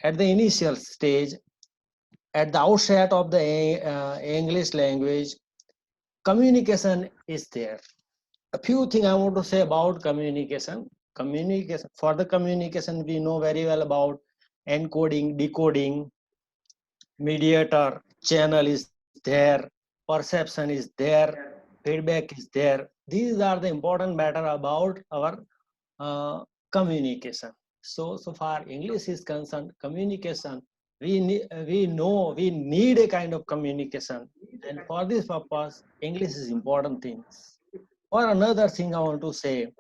at the initial stage, at the outset of the English language, communication is there. A few things I want to say about communication. Communication, for the communication, we know very well about encoding, decoding, mediator, channel is there, perception is there, feedback is there. These are the important matter about our communication. So far English is concerned, communication, we know we need a kind of communication, and for this purpose English is important things. Or another thing I want to say,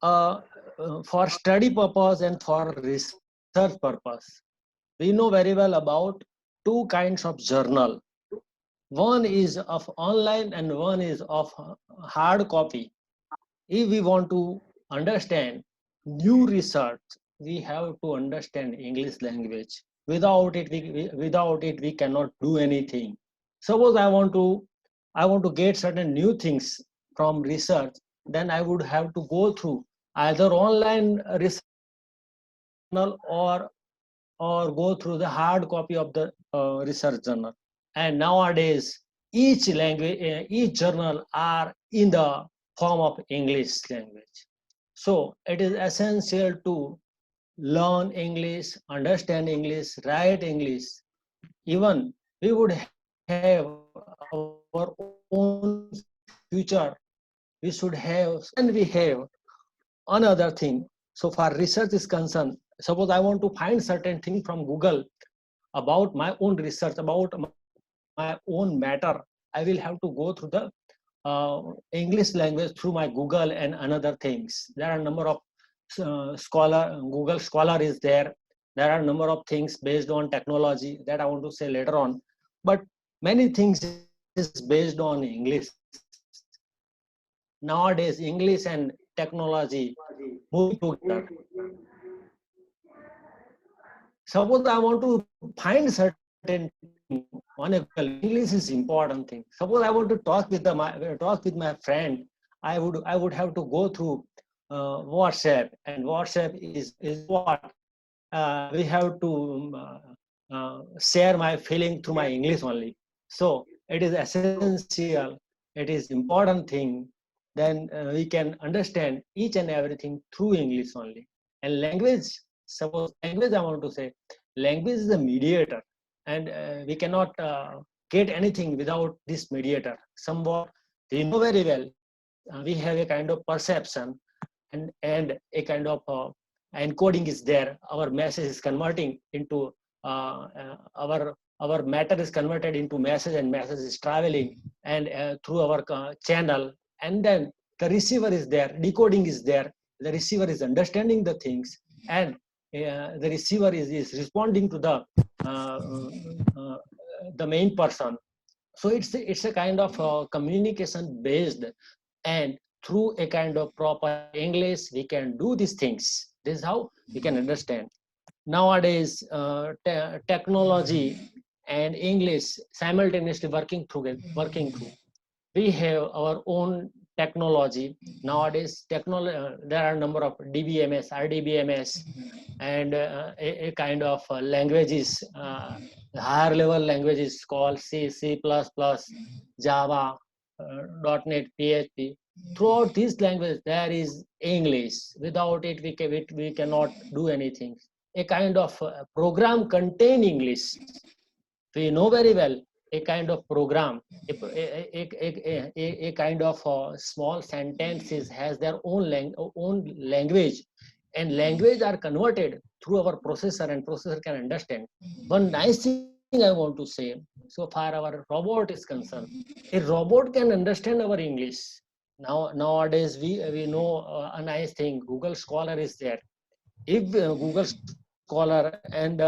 for study purpose and for research purpose, we know very well about two kinds of journal. One is of online and one is of hard copy. If we want to understand new research, we have to understand English language. Without it we cannot do anything. Suppose I want to get certain new things from research, then I would have to go through either online research journal or go through the hard copy of the research journal. And nowadays each journal are in the form of English language. So it is essential to learn English, understand English, write English. Even we would have our own future, we should have, and we have another thing. So far research is concerned, suppose I want to find certain thing from Google about my own research, about my own matter, I will have to go through the English language through my Google and another things. There are a number of Google Scholar is there. There are a number of things based on technology that I want to say later on. But many things is based on English. Nowadays, English and technology moving together. Suppose I want to find certain thing on a Google, English is important thing. Suppose I want to talk with my friend, I would have to go through WhatsApp, and WhatsApp is what we have to share my feeling through my English only. So it is essential, it is important thing. Then we can understand each and everything through English only. And language, suppose language I want to say, language is a mediator, and we cannot get anything without this mediator. Somewhat we know very well, we have a kind of perception, and a kind of encoding is there. Our message is converting into our matter is converted into message, and message is traveling and through our channel, and then the receiver is there, decoding is there, the receiver is understanding the things, and the receiver is responding to uh, uh, the main person. So it's a kind of communication based, and through a kind of proper English we can do these things. This is how we can understand. Nowadays technology and English simultaneously working through. We have our own technology. Nowadays there are a number of DBMS, RDBMS, and a kind of languages, higher level languages called C, C++, Java, .NET, PHP. Throughout these languages there is English. Without it we cannot do anything. A kind of program contain English. We know very well a kind of program, a kind of small sentences has their own language, and language are converted through our processor, and processor can understand. One nice thing I want to say, so far our robot is concerned, a robot can understand our English. Nowadays we know a nice thing, Google Scholar is there. If Google Scholar and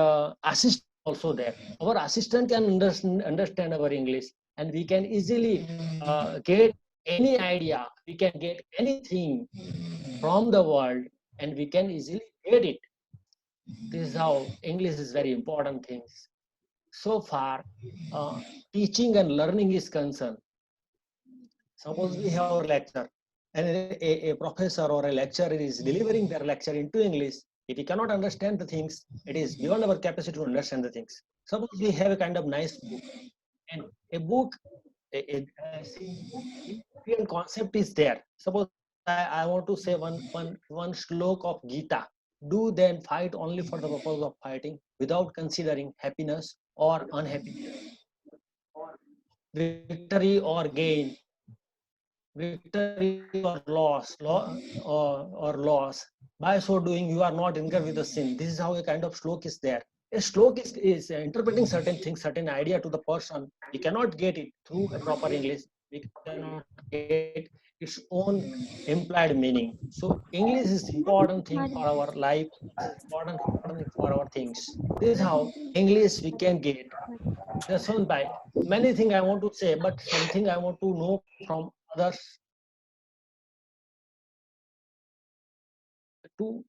assistant is also there, our assistant can understand our English, and we can easily get any idea, we can get anything from the world, and we can easily get it. This is how English is very important things. So far teaching and learning is concerned. Suppose we have our lecture, and a professor or a lecturer is delivering their lecture into English. If we cannot understand the things, it is beyond our capacity to understand the things. Suppose we have a kind of nice book, and a book, a significant concept is there. Suppose I want to say one slok of Gita. Do then fight only for the purpose of fighting without considering happiness or unhappiness, victory or gain, victory or loss. By so doing, you are not incurred with the sin. This is how a kind of slok is there. A slok is interpreting certain things, certain idea to the person. We cannot get it through a proper English. We cannot get its own implied meaning. So English is important thing for our life. Important thing for our things. This is how English we can get. Jaswant Bhai, many things I want to say, but something I want to know from others to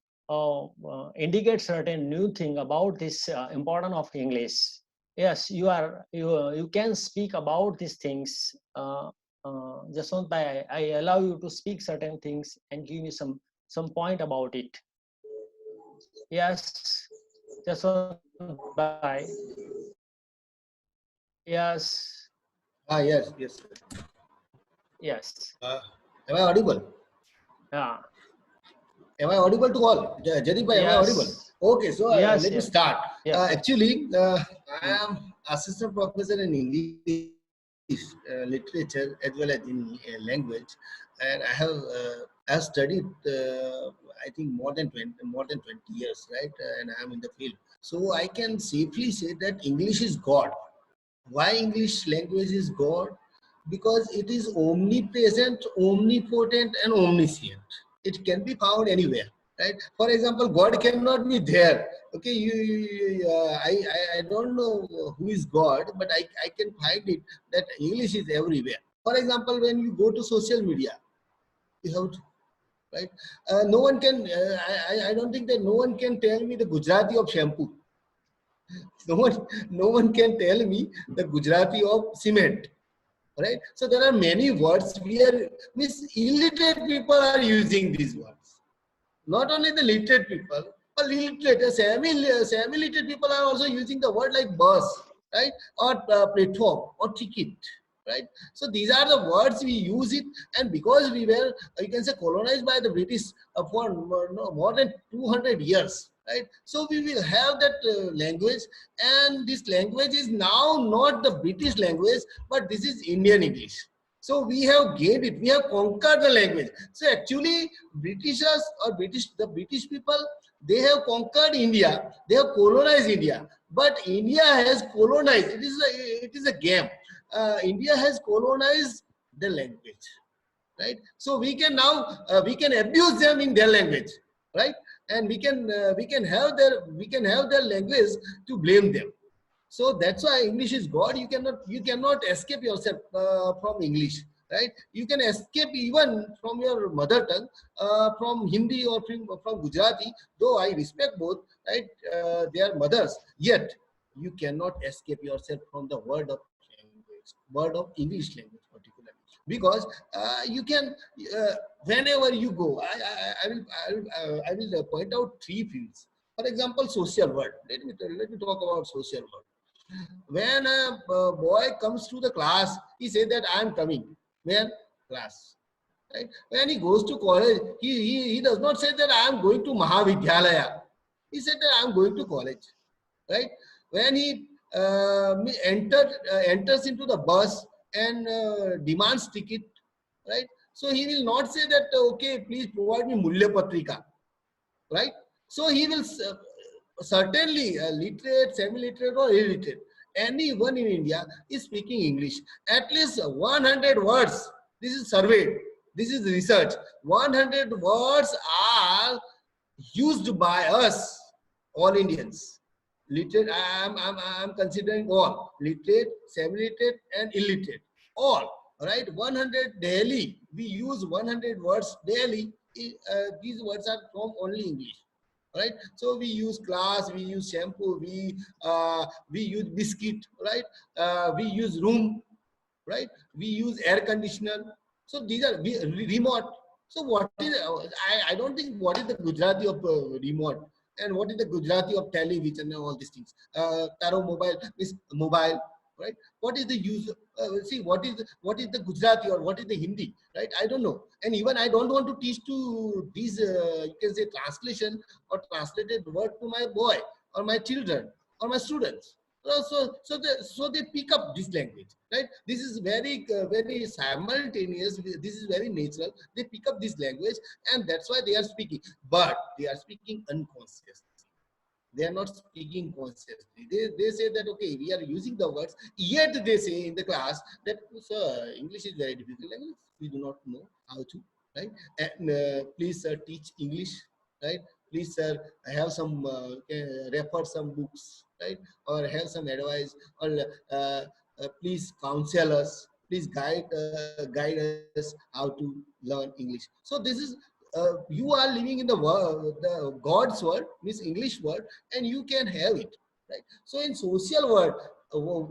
indicate certain new thing about this importance of English. Yes, you can speak about these things. Jaswant Bhai, I allow you to speak certain things and give me some point about it. Yes, Jaswant Bhai. Yes, Yes, yes. yes. Am I audible? Yeah. Am I audible to all? Jadip bhai, am I audible? Yes. Okay, so Yes. let me Yes. start. Yes. Actually, I Mm. am assistant professor in English literature as well as in language, and I have studied I think more than 20 years, right? And I am in the field, so I can safely say that English is God. Why English language is God? Because it is omnipresent, omnipotent, and omniscient. It can be found anywhere, right? For example, God cannot be there. Okay, I don't know who is God, but I can find it that English is everywhere. For example, when you go to social media, you have to, right? No one can. I don't think that no one can tell me the Gujarati of shampoo. No one can tell me the Gujarati of cement, right? So there are many words we are means illiterate people are using these words. Not only the literate people, but illiterate, semi-literate people are also using the word like bus, right? Or platform or ticket, right? So these are the words we use it, and because we were, you can say, colonized by the British for more than 200 years, right? So we will have that language, and this language is now not the British language, but this is Indian English. So we have gained it. We have conquered the language. So actually, Britishers or the British people, they have conquered India. They have colonized India. But India has colonized. It is a game. India has colonized the language, right? So we can now we can abuse them in their language, right? And we can have their language to blame them. So that's why English is God. You cannot escape yourself from English, right? You can escape even from your mother tongue, from Hindi or from Gujarati. Though I respect both, right? They are mothers. Yet you cannot escape yourself from the word of English language particularly, because you can whenever you go. I will point out three fields. For example, social world. Let me talk about social world. When a boy comes to the class, he says that I am coming. Where? Class. Right? When he goes to college, he does not say that I am going to Mahavidyalaya. He said that I am going to college. Right? When he enters into the bus and demands ticket, right? So he will not say that, okay, please provide me Mulya Patrika, right? So he will certainly literate, semi-literate, or illiterate. Anyone in India is speaking English. At least 100 words. This is surveyed. This is research. 100 words are used by us, all Indians. Literate, I'm considering all. Literate, semi-literate, and illiterate. All. Right? 100 daily. We use 100 words daily. These words are from only English, right? So we use class, we use shampoo, we use biscuit, right? We use room, right? We use air conditioner. So these are remote. So what is I don't think what is the Gujarati of remote. And what is the Gujarati of television and all these things? Taro mobile is mobile, right? What is the use? See, what is the Gujarati or what is the Hindi, right? I don't know. And even I don't want to teach to these, you can say, translation or translated word to my boy or my children or my students. So they pick up this language, right? This is very simultaneous. This is very natural. They pick up this language, and that's why they are speaking. But they are speaking unconsciously. They are not speaking consciously. They say that, okay, we are using the words, yet they say in the class that, sir, English is very difficult language. We do not know how to, right? And please, sir, teach English, right? Please, sir, have some, refer some books, right? Or have some advice, or please counsel us. Please guide us how to learn English. So this is you are living in the world, the God's word, means English word, and you can have it, right? So in social world,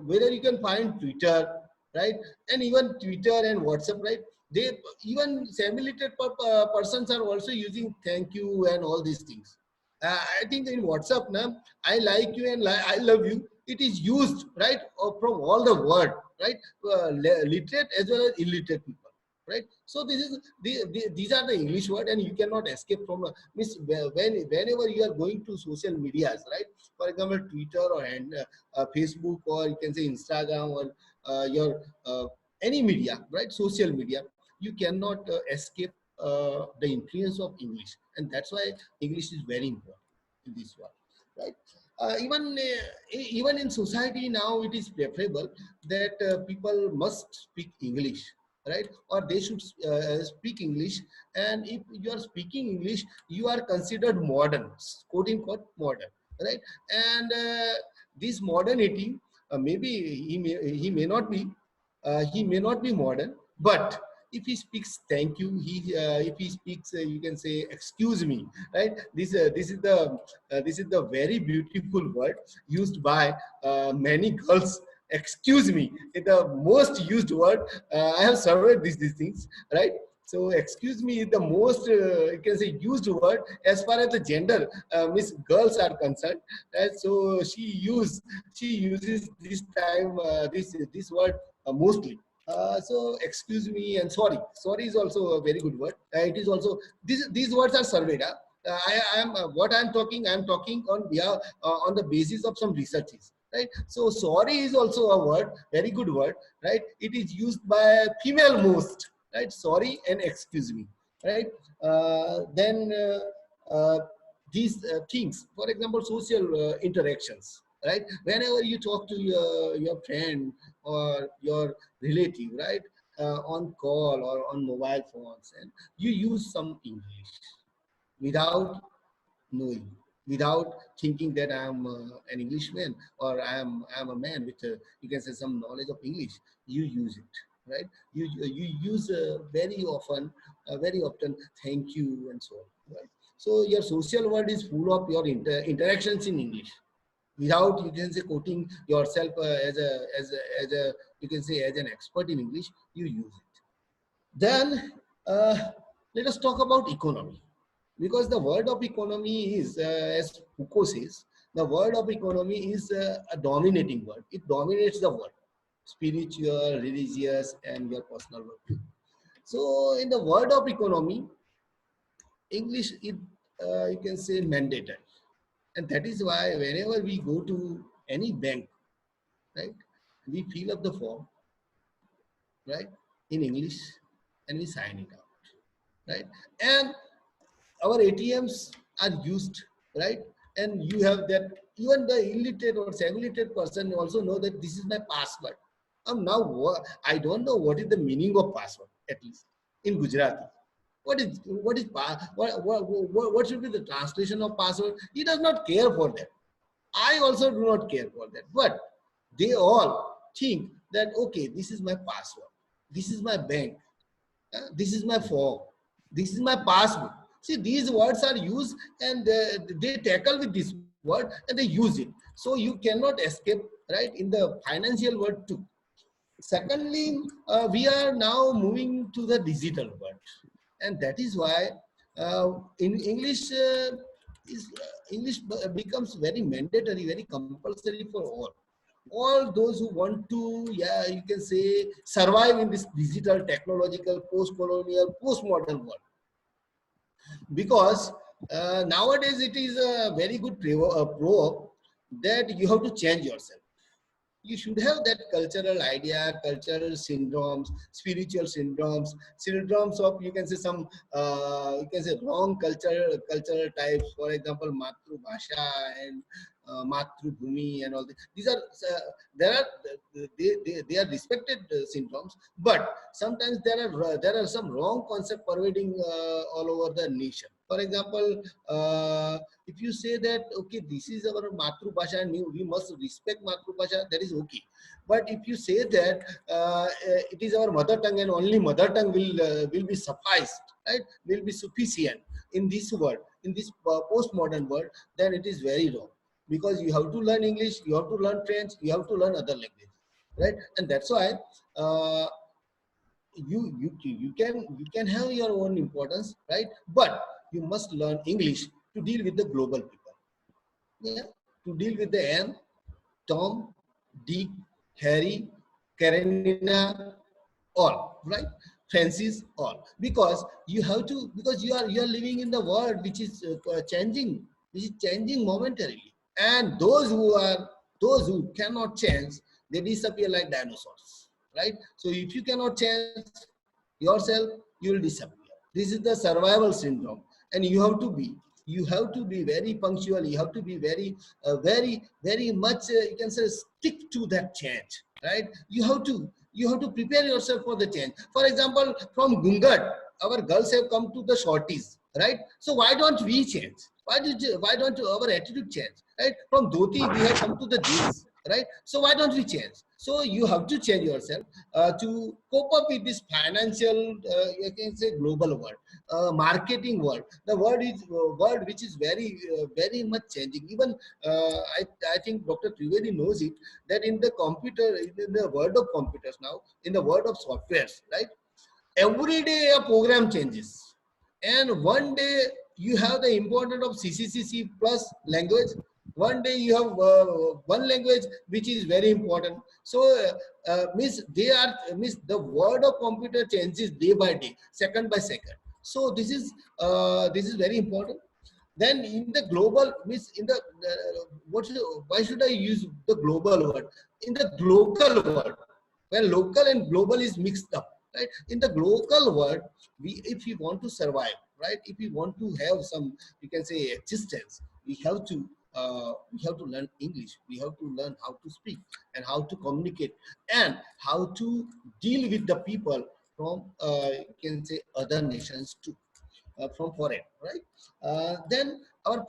whether you can find Twitter, right, and even Twitter and WhatsApp, right? They even semi-literate persons are also using thank you and all these things. I think in WhatsApp, now I like you and I love you. It is used, right, from all the word, right, literate as well as illiterate people, right? So this is these are the English word, and you cannot escape from means whenever you are going to social medias, right? For example, Twitter or Facebook, or you can say Instagram, or your any media, right? Social media, you cannot escape the influence of English, and that's why English is very important in this world, right? Even in society now, it is preferable that people must speak English, right? Or they should speak English. And if you are speaking English, you are considered modern, quote unquote modern, right? And this modernity, maybe he may not be modern, but if he speaks thank you, if he speaks, you can say excuse me, right? This is the very beautiful word used by many girls. Excuse me is the most used word. I have surveyed these things, right? So excuse me is the most you can say used word as far as the gender miss girls are concerned, right? So she uses this time this word mostly. So excuse me and sorry. Sorry is also a very good word. It is also these words are surveyed. I am what I am talking. I am talking on the basis of some researches, right? So sorry is also a word, very good word, right? It is used by female most, right? Sorry and excuse me, right? Then these things, for example, social interactions, right? Whenever you talk to your friend or your relative, right, on call or on mobile phones, and you use some English without knowing, without thinking that I'm an Englishman, or I'm a man with you can say some knowledge of English. You use it, right? You use very often thank you and so on, right? So your social world is full of your interactions in English, without you can say quoting yourself as a you can say as an expert in English. You use it. Then let us talk about economy, because the word of economy is, as Foucault says, the word of economy is a dominating word. It dominates the word, spiritual, religious, and your personal word. So in the word of economy, English is you can say mandatory, and that is why whenever we go to any bank, right, we fill up the form, right, in English, and we sign it out, right? And our ATMs are used, right? And you have that, even the illiterate or semi-literate person also know that this is my password. Now I don't know what is the meaning of password, at least in Gujarati. What should be the translation of password? He does not care for that. I also do not care for that. But they all think that, okay, this is my password. This is my bank. This is my form. This is my passbook. See, these words are used, and they tackle with this word and they use it. So you cannot escape, right, in the financial world too. Secondly, we are now moving to the digital world, and that is why in English is English becomes very mandatory, very compulsory for all those who want to, yeah, you can say, survive in this digital, technological, post-colonial, post-modern world. Because nowadays it is a very good proverb that you have to change yourself. You should have that cultural idea, cultural syndromes, spiritual syndromes, syndromes of, you can say, some you can say wrong cultural types. For example, Matru Bhasha and Matru Bhumi and all this. These are there are they are respected syndromes, but sometimes there are some wrong concept pervading all over the nation. For example, if you say that, okay, this is our Matru Bhasha and we must respect Matru Bhasha, that is okay. But if you say that it is our mother tongue and only mother tongue will be sufficed, right? Will be sufficient in this world, in this postmodern world, then it is very wrong. Because you have to learn English, you have to learn French, you have to learn other languages, right? And that's why you can have your own importance, right? But you must learn English to deal with the global people. Yeah, to deal with the Anne, Tom, Dick, Harry, Karenina, all, right? Francis, all. Because you have to, because you are living in the world which is changing momentarily. And those who cannot change, they disappear like dinosaurs, right? So if you cannot change yourself, you will disappear. This is the survival syndrome, and you have to be very punctual. You have to be very much, you can say, stick to that change, right? You have to prepare yourself for the change. For example, from Gungat, our girls have come to the shorties, right? So why don't we change? Why don't our attitude change, right? From dhoti we have come to the jeans, right? So why don't we change? So you have to change yourself to cope up with this financial, you can say, global world, marketing world. The world which is very much changing. Even I think Dr. Trivedi knows it, that in the computer, in the world of computers now, in the world of softwares, right? Every day a program changes, and one day you have the importance of CCCC plus language. One day you have one language which is very important. So miss the world of computer changes day by day, second by second. So this is very important. Then in the global, means in the why should I use the global word? In the local world, where local and global is mixed up, right? In the local world, if we want to survive, right? If we want to have some, you can say, existence, we have to learn English. We have to learn how to speak and how to communicate and how to deal with the people from, you can say, other nations too, from foreign, right? Then our,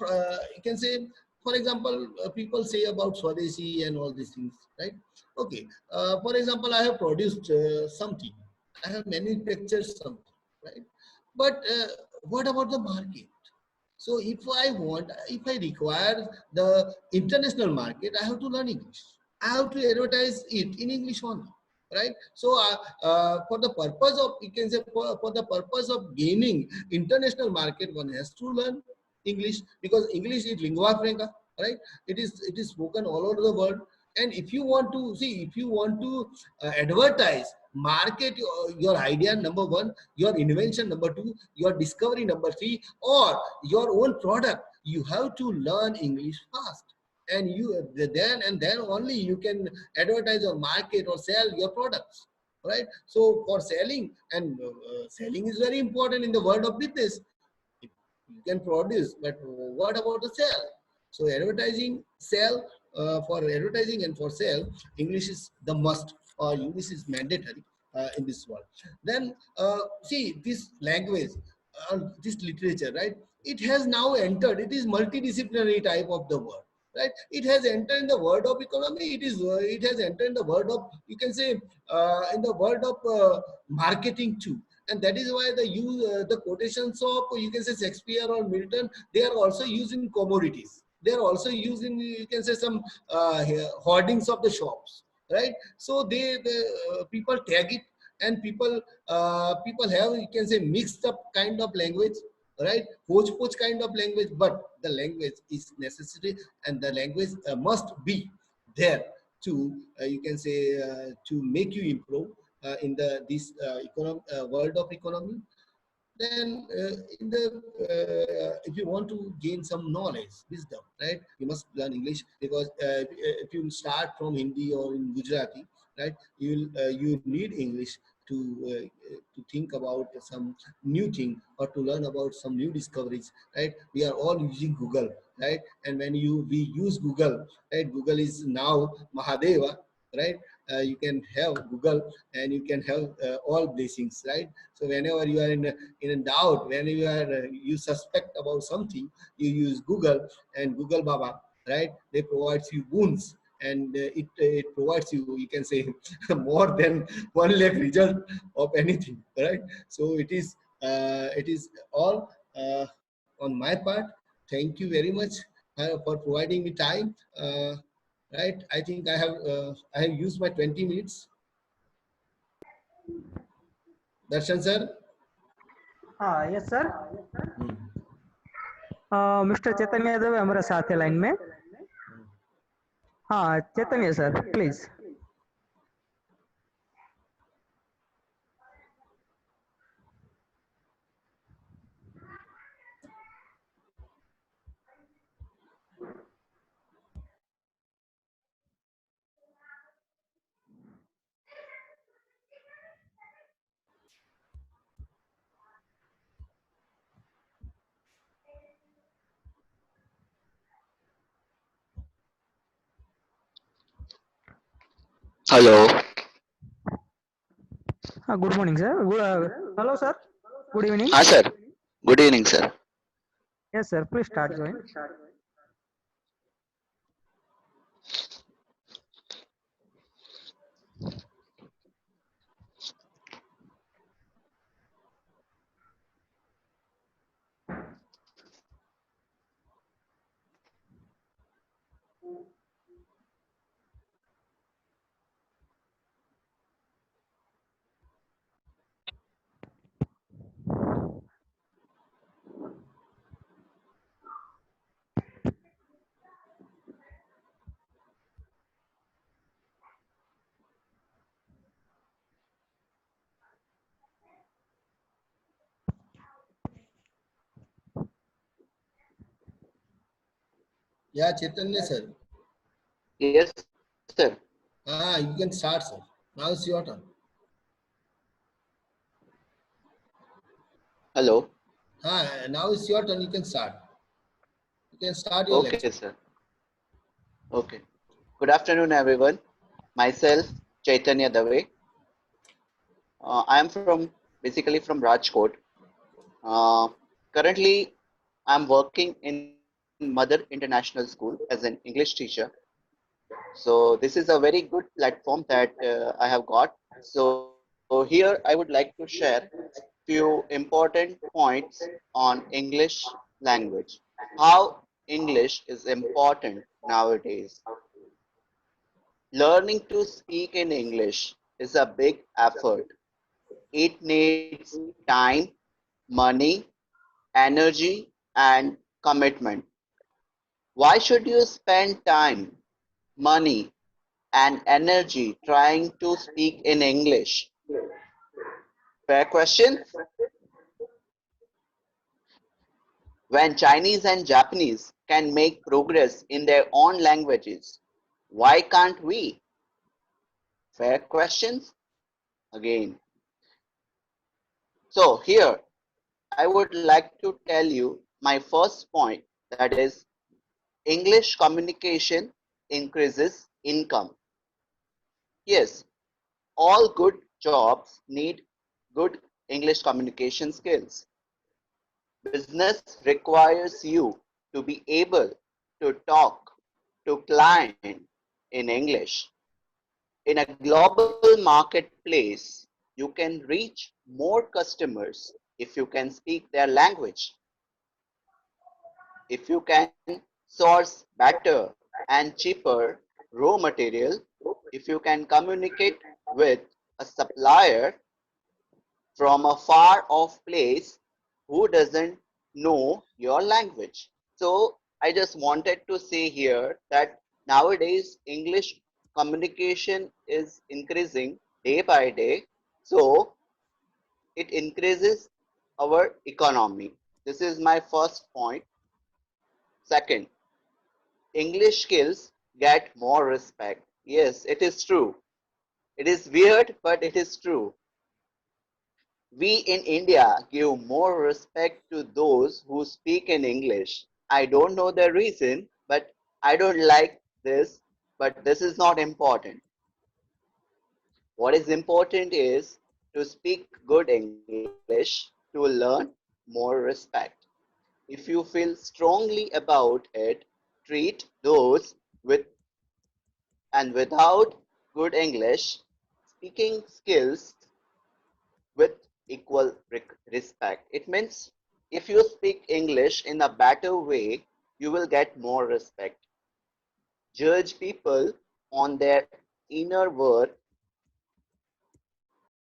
you can say, for example, people say about Swadeshi and all these things, right? Okay, for example, I have produced something, I have manufactured something, right? But what about the market? So if I require the international market, I have to learn English. I have to advertise it in English only, right? So for the purpose of, you can say, for the purpose of gaining international market, one has to learn English, because English is lingua franca, right? It is spoken all over the world. And if you want to see, if you want to advertise, market your idea, number one, your invention, number two, your discovery, number three, or your own product, you have to learn English fast. And then only you can advertise or market or sell your products, right? So for selling, and selling is very important in the world of business. You can produce, but what about the sell? So advertising, sell, for advertising and for sale, English is the must, or English is mandatory in this world. Then see, this language, this literature, right? It has now entered, it is multidisciplinary type of the word, right? It has entered in the world of economy. It has entered in the world of, you can say, in the world of marketing too. And that is why the quotations of, you can say, Shakespeare or Milton, they are also used in commodities. They are also used in, you can say, some hoardings of the shops, right? So the people tag it, and people have, you can say, mixed up kind of language, right? Hodgepodge kind of language, but the language is necessary, and the language must be there to you can say to make you improve in the this world of economy. Then in the if you want to gain some knowledge, wisdom, right, you must learn English, because if you start from Hindi or in Gujarati, right, you need English to to think about some new thing, or to learn about some new discoveries, right? We are all using Google, right? And when we use Google, right, Google is now Mahadeva, right? You can have Google, and you can have all blessings, right? So whenever you are in a doubt, whenever you suspect about something, you use Google, and Google Baba, right? They provides you boons, and it provides you, you can say, more than 1 lakh result of anything, right? So it is all on my part. Thank you very much for providing me time. Right, I think I have used my 20 minutes. Darshan sir. yes sir. Hmm. Mister Chaitanya Yadav है हमारे साथ है line में. हाँ Chaitanya sir please. Hello. हाँ good morning sir. Hello sir. Good evening. हाँ sir. Good evening sir. Yes sir please start join. Yeah, Chaitanya sir. Yes sir. You can start, sir. Now it's your turn. Hello. Now it's your turn. You can start. You can start your lecture. Okay sir. Okay. Good afternoon everyone. Myself Chaitanya Dave. I am basically from Rajkot. Currently I am working in Mother International School as an English teacher. So this is a very good platform that I have got. So here I would like to share few important points on English language. How English is important nowadays. Learning to speak in English is a big effort. It needs time, money, energy, and commitment. Why should you spend time, money, and energy trying to speak in English? Fair question. When Chinese and Japanese can make progress in their own languages, why can't we? Fair questions again. So here I would like to tell you my first point, that is English communication increases income. Yes, all good jobs need good English communication skills. Business requires you to be able to talk to client in English. In a global marketplace, you can reach more customers if you can speak their language. If you can source better and cheaper raw material, if you can communicate with a supplier from a far off place who doesn't know your language. So I just wanted to say here that nowadays English communication is increasing day by day. So it increases our economy. This is my first point. Second, English skills get more respect. Yes, it is true. It is weird, but it is true. We in India give more respect to those who speak in English. I don't know the reason, but I don't like this, but this is not important. What is important is to speak good English to learn more respect. If you feel strongly about it, treat those with and without good English speaking skills with equal respect. It means if you speak English in a better way, you will get more respect. Judge people on their inner worth